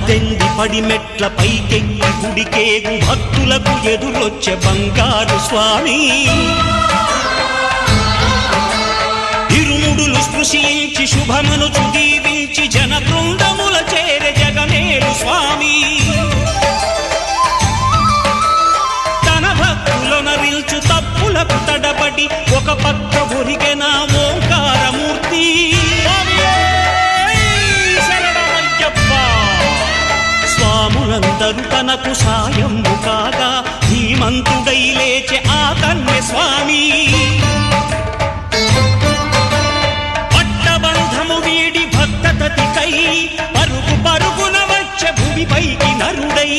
పద్దెంది పడిమెట్ల పైకెక్కి గుడికేగు భక్తులకు ఎదురొచ్చే బంగారు స్వామి ఇరుముడులు స్పృశించి శుభమును దీవించి జన బృందముల చేరే జగమేలు స్వామి తన భక్తులొనరిల్చు తప్పులకు తడబడి ఒక పక్క ఒరిగెన ఓంకారమూర్తి స్వాములందరూ తనకు సాయము కాగా ధీమంతుడై లేచే ఆ కన్య స్వామి పట్టబంధము వీడి భక్తతతికై పరుగు పరుగున వచ్చే భూమిపైకి నరుడై